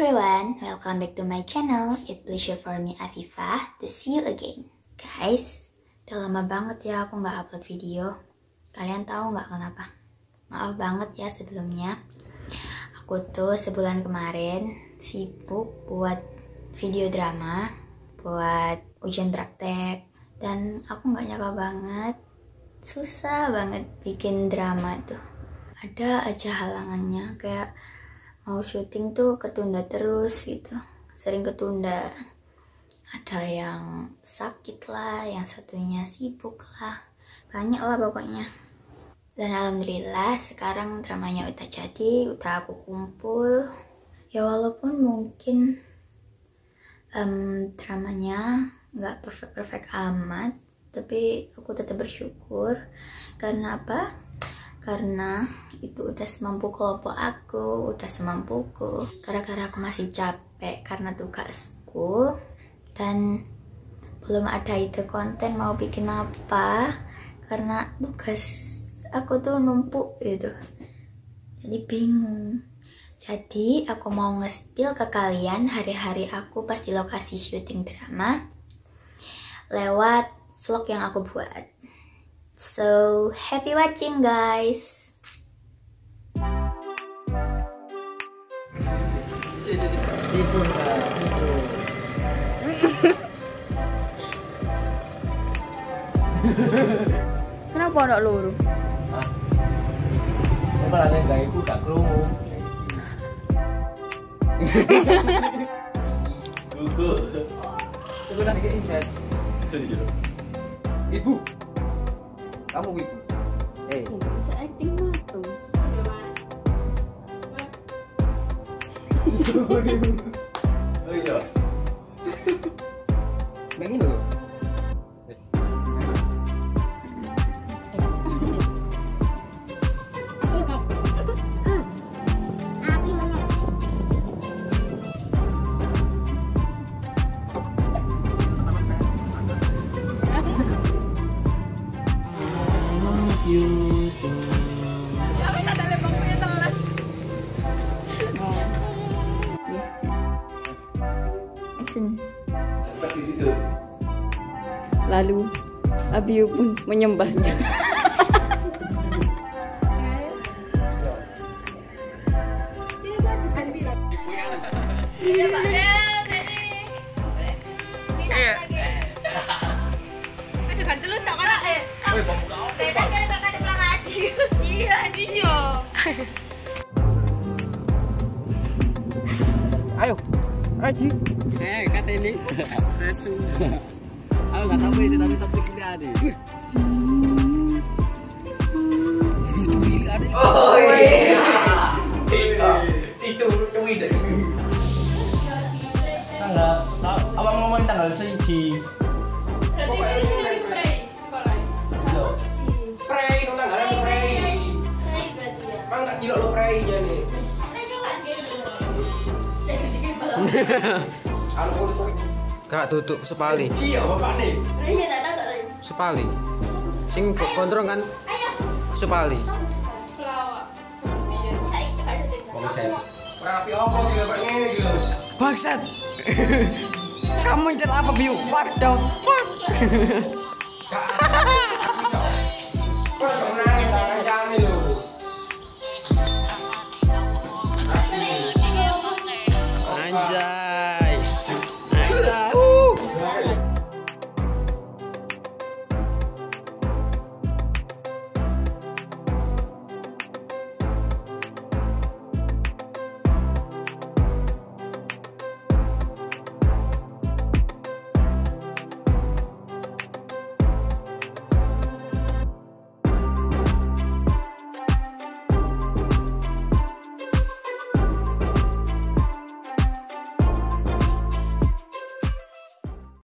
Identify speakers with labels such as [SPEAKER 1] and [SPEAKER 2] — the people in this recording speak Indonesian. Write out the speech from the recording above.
[SPEAKER 1] everyone, welcome back to my channel. It's pleasure for me, Afifah, to see you again. Guys, udah lama banget ya aku nggak upload video. Kalian tahu nggak kenapa? Maaf banget ya sebelumnya. Aku tuh sebulan kemarin sibuk buat video drama, buat ujian praktek, dan aku nggak nyangka banget, susah banget bikin drama tuh. Ada aja halangannya, kayak mau syuting tuh ketunda terus gitu, sering ketunda. Ada yang sakit lah, yang satunya sibuk lah, banyak lah pokoknya. Dan alhamdulillah sekarang dramanya udah jadi, udah aku kumpul. Ya walaupun mungkin dramanya nggak perfect amat, tapi aku tetap bersyukur. Karena apa? Karena itu udah semampu kelompok aku, udah semampuku. Gara-gara aku masih capek karena tugasku, dan belum ada ide konten mau bikin apa, karena tugas aku tuh numpuk gitu, jadi bingung. Jadi aku mau nge-spill ke kalian hari-hari aku pas di lokasi syuting drama lewat vlog yang aku buat. So, happy watching guys.
[SPEAKER 2] Kenapa anak luru?
[SPEAKER 3] Coba lah gak iku gak krungu. Gugu. Coba nanti ke invest. Ibu. Kamu ibu.
[SPEAKER 2] Bisa acting mah tuh.
[SPEAKER 3] Oh iya. Pengen dulu.
[SPEAKER 2] Lalu Abiu pun menyembahnya.
[SPEAKER 3] Ayo, Aji. Kata ini. Resu. Aku nggak tahu itu tapi toxic ini ada. Oh iya. Itu cuy deh. Tanggal, awak ngomongin tanggal 1.
[SPEAKER 4] Berarti ini sini di Prey sekolah.
[SPEAKER 3] Iya. Prey, no tanggalan Prey.
[SPEAKER 4] Prey berarti ya.
[SPEAKER 3] Mang tak kira lo Prey nya nih.
[SPEAKER 4] Saya coba gitu. Saya jadi balap.
[SPEAKER 5] Kak tutup sepali.
[SPEAKER 3] Iya, bapak nih.
[SPEAKER 4] Iya, tak tahu lagi.
[SPEAKER 5] Sepali. Sing kontrol kan
[SPEAKER 4] Ayo.
[SPEAKER 5] sepali.
[SPEAKER 4] Pelawak. Iya. Saya jadi.
[SPEAKER 5] Bangsat.
[SPEAKER 3] Rapi apa gila Pak ngene gila.
[SPEAKER 5] Bangsat. Kamu itu apa biu? What the fuck?